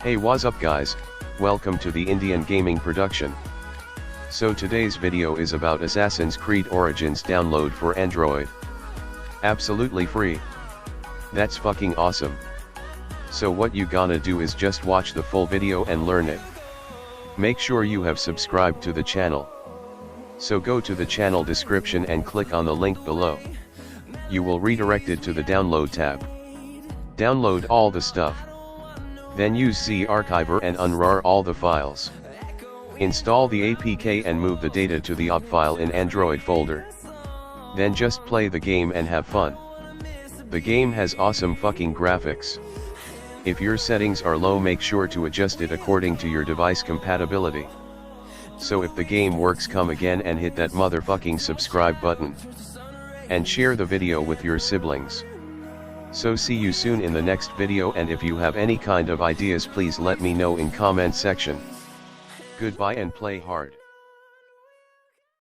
Hey, what's up guys, welcome to the Indian Gaming Production. So today's video is about Assassin's Creed Origins download for Android. Absolutely free. That's fucking awesome. So what you gonna do is just watch the full video and learn it. Make sure you have subscribed to the channel. So go to the channel description and click on the link below. You will redirected to the download tab. Download all the stuff. Then use Z Archiver and unrar all the files. Install the APK and move the data to the op file in Android folder. Then just play the game and have fun. The game has awesome fucking graphics. If your settings are low, make sure to adjust it according to your device compatibility. So if the game works, come again and hit that motherfucking subscribe button. And share the video with your siblings. So see you soon in the next video, and if you have any kind of ideas please let me know in comment section. Goodbye and play hard.